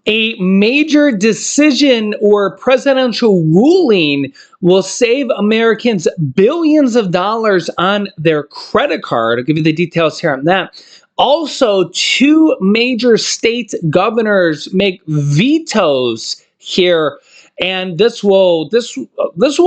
A major decision or presidential ruling will save Americans billions of dollars on their credit card. I'll give you the details here on that. Also, two major state governors make vetoes here, and this will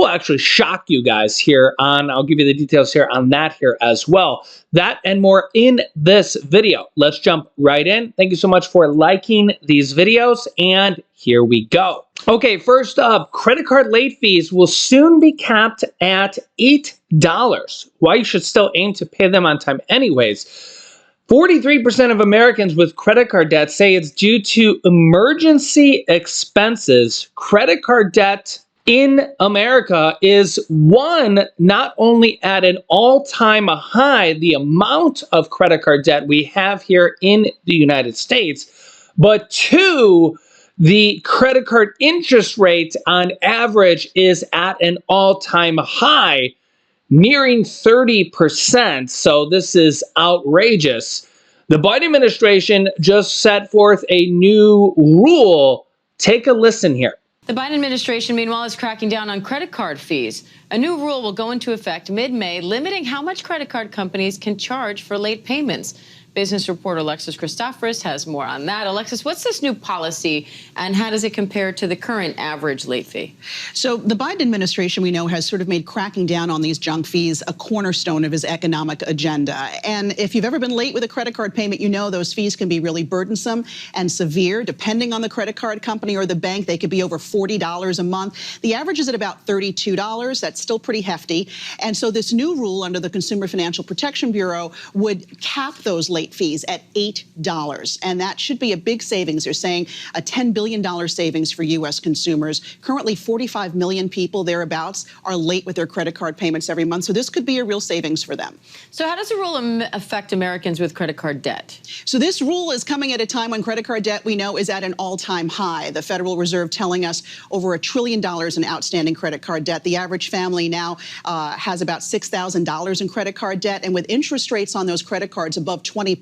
actually shock you guys here on. I'll give you the details here on that here as well. That and more in this video. Let's jump right in. Thank you so much for liking these videos, and here we go. Okay, first up, credit card late fees will soon be capped at $8. Why you should still aim to pay them on time anyways. 43% of Americans with credit card debt say it's due to emergency expenses. Credit card debt in America is not only at an all-time high, the amount of credit card debt we have here in the United States, but two, the credit card interest rate on average is at an all-time high, nearing 30%. So this is outrageous. The Biden administration just set forth a new rule. Take a listen here. The Biden administration, meanwhile, is cracking down on credit card fees. A new rule will go into effect mid-May, limiting how much credit card companies can charge for late payments. Business reporter Alexis Christoforous has more on that. Alexis, what's this new policy and how does it compare to the current average late fee? So the Biden administration, we know, has sort of made cracking down on these junk fees a cornerstone of his economic agenda. And if you've ever been late with a credit card payment, you know those fees can be really burdensome and severe. Depending on the credit card company or the bank, they could be over $40 a month. The average is at about $32. That's still pretty hefty. And so this new rule under the Consumer Financial Protection Bureau would cap those late fees at $8. And that should be a big savings. They're saying a $10 billion savings for U.S. consumers. Currently, 45 million people thereabouts are late with their credit card payments every month. So this could be a real savings for them. So how does the rule affect Americans with credit card debt? So this rule is coming at a time when credit card debt, we know, is at an all-time high. The Federal Reserve telling us over $1 trillion in outstanding credit card debt. The average family now has about $6,000 in credit card debt. And with interest rates on those credit cards above 20%,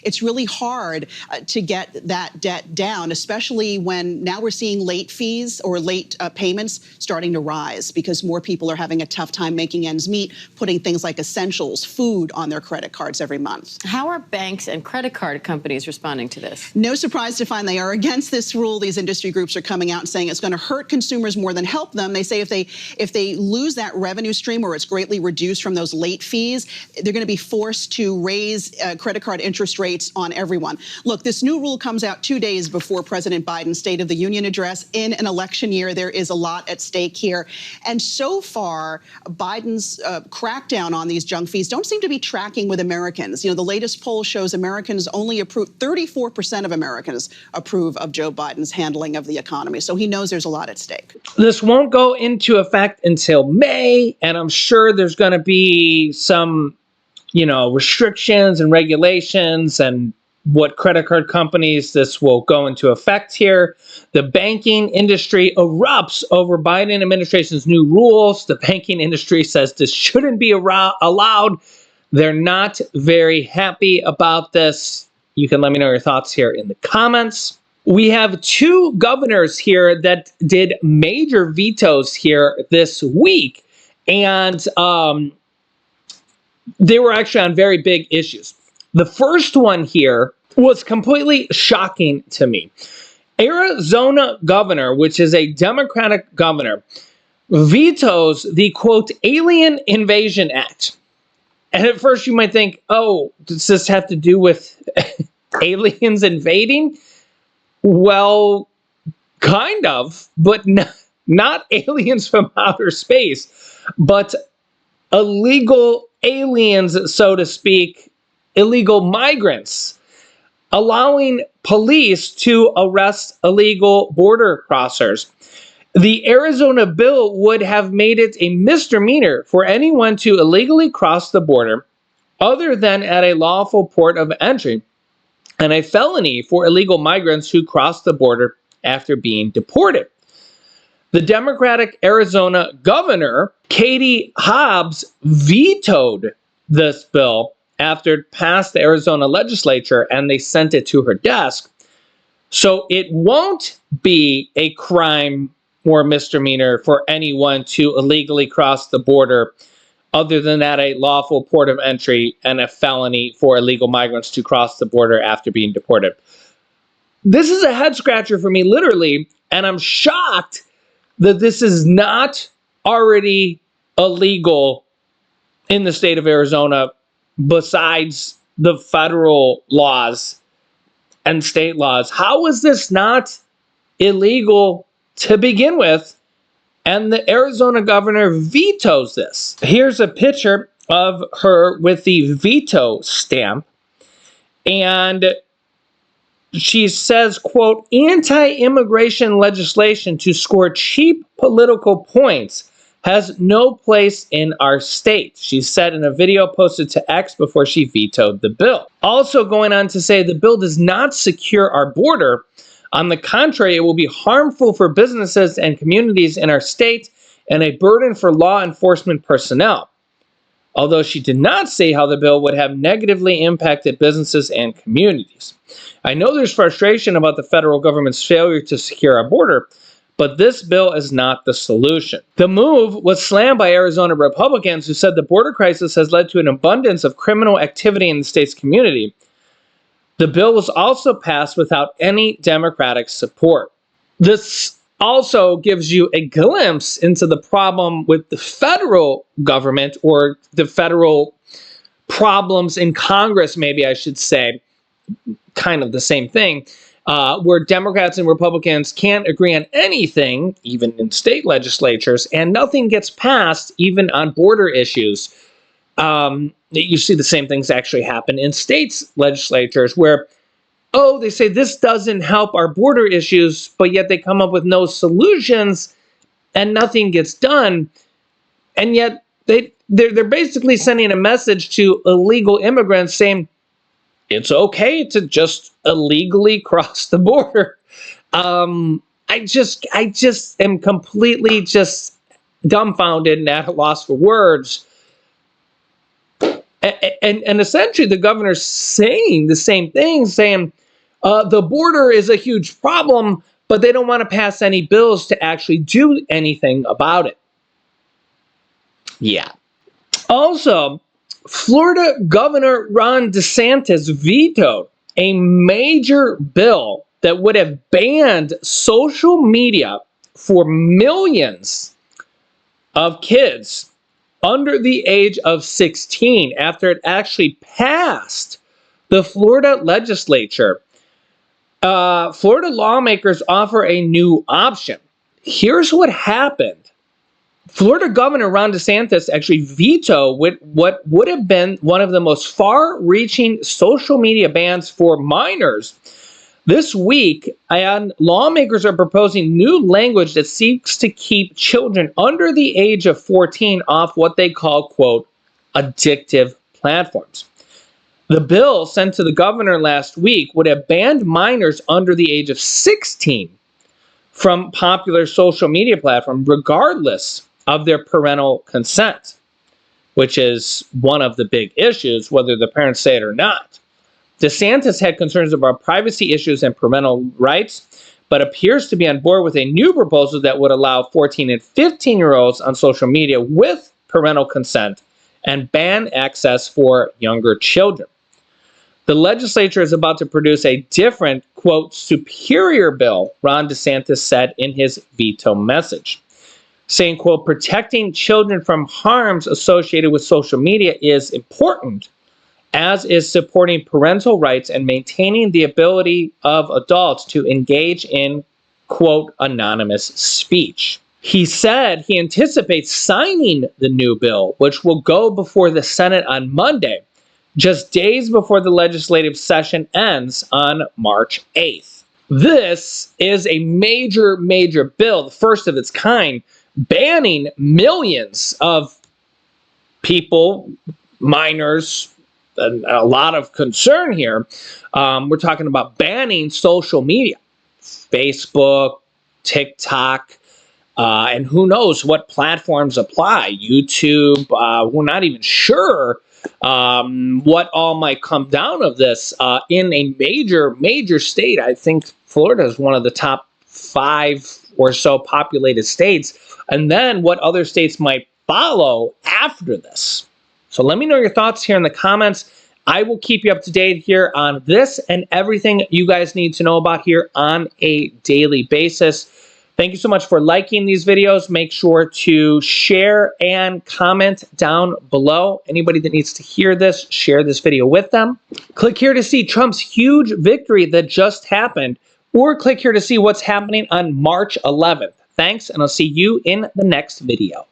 it's really hard to get that debt down, especially when now we're seeing late fees or late payments starting to rise because more people are having a tough time making ends meet, putting things like essentials, food on their credit cards every month. How are banks and credit card companies responding to this? No surprise to find they are against this rule. These industry groups are coming out and saying it's going to hurt consumers more than help them. They say if they lose that revenue stream or it's greatly reduced from those late fees, they're going to be forced to raise credit card interest rates on everyone. Look, this new rule comes out 2 days before President Biden's State of the Union address. In an election year, there is a lot at stake here. And so far, Biden's crackdown on these junk fees don't seem to be tracking with Americans. You know, the latest poll shows Americans only approve, 34% of Americans approve of Joe Biden's handling of the economy. So he knows there's a lot at stake. This won't go into effect until May, and I'm sure there's going to be some restrictions and regulations and what credit card companies this will go into effect here. The banking industry erupts over Biden administration's new rules. The banking industry says this shouldn't be allowed. They're not very happy about this. You can let me know your thoughts here in the comments. We have two governors here that did major vetoes here this week, and they were actually on very big issues. The first one here was completely shocking to me. Arizona governor, which is a Democratic governor, vetoes the, quote, Alien Invasion Act. And at first you might think, oh, does this have to do with aliens invading? Well, kind of, but not aliens from outer space, but illegal aliens, so to speak, illegal migrants, allowing police to arrest illegal border crossers. The Arizona bill would have made it a misdemeanor for anyone to illegally cross the border other than at a lawful port of entry, and a felony for illegal migrants who cross the border after being deported. The Democratic Arizona governor, Katie Hobbs, vetoed this bill after it passed the Arizona legislature and they sent it to her desk. So it won't be a crime or misdemeanor for anyone to illegally cross the border, other than that, a lawful port of entry and a felony for illegal migrants to cross the border after being deported. This is a head scratcher for me, literally, and I'm shocked that this is not already illegal in the state of Arizona, besides the federal laws and state laws. How is this not illegal to begin with? And the Arizona governor vetoes this. Here's a picture of her with the veto stamp. And she says, quote, anti-immigration legislation to score cheap political points has no place in our state, she said in a video posted to X before she vetoed the bill. Also going on to say the bill does not secure our border. On the contrary, it will be harmful for businesses and communities in our state and a burden for law enforcement personnel. Although she did not say how the bill would have negatively impacted businesses and communities. I know there's frustration about the federal government's failure to secure our border, but this bill is not the solution. The move was slammed by Arizona Republicans who said the border crisis has led to an abundance of criminal activity in the state's community. The bill was also passed without any Democratic support. This also gives you a glimpse into the problem with the federal government, or the federal problems in Congress, maybe I should say, kind of the same thing, where Democrats and Republicans can't agree on anything, even in state legislatures, and nothing gets passed, even on border issues. You see the same things actually happen in states' legislatures where, oh, they say this doesn't help our border issues, but yet they come up with no solutions and nothing gets done. And yet they're basically sending a message to illegal immigrants saying it's okay to just illegally cross the border. I just am completely just dumbfounded and at a loss for words. And essentially the governor's saying the same thing, saying the border is a huge problem, but they don't want to pass any bills to actually do anything about it. Yeah. Also, Florida Governor Ron DeSantis vetoed a major bill that would have banned social media for millions of kids under the age of 16 after it actually passed the Florida legislature. Florida lawmakers offer a new option. Here's what happened. Florida Governor Ron DeSantis actually vetoed what would have been one of the most far-reaching social media bans for minors. This week, lawmakers are proposing new language that seeks to keep children under the age of 14 off what they call, quote, addictive platforms. The bill sent to the governor last week would have banned minors under the age of 16 from popular social media platforms, regardless of their parental consent, which is one of the big issues, whether the parents say it or not. DeSantis had concerns about privacy issues and parental rights, but appears to be on board with a new proposal that would allow 14 and 15-year-olds on social media with parental consent and ban access for younger children. The legislature is about to produce a different, quote, superior bill, Ron DeSantis said in his veto message, saying, quote, protecting children from harms associated with social media is important, as is supporting parental rights and maintaining the ability of adults to engage in, quote, anonymous speech. He said he anticipates signing the new bill, which will go before the Senate on Monday, just days before the legislative session ends on March 8th. This is a major, major bill, the first of its kind, banning millions of people, minors, and a lot of concern here. We're talking about banning social media, Facebook, TikTok, and who knows what platforms apply, YouTube. We're not even sure what all might come down of this in a major, major state. I think Florida is one of the top 5 or so populated states, and then what other states might follow after this. So let me know your thoughts here in the comments. I will keep you up to date here on this and everything you guys need to know about here on a daily basis. Thank you so much for liking these videos. Make sure to share and comment down below. Anybody that needs to hear this, share this video with them. Click here to see Trump's huge victory that just happened, or click here to see what's happening on March 11th. Thanks, and I'll see you in the next video.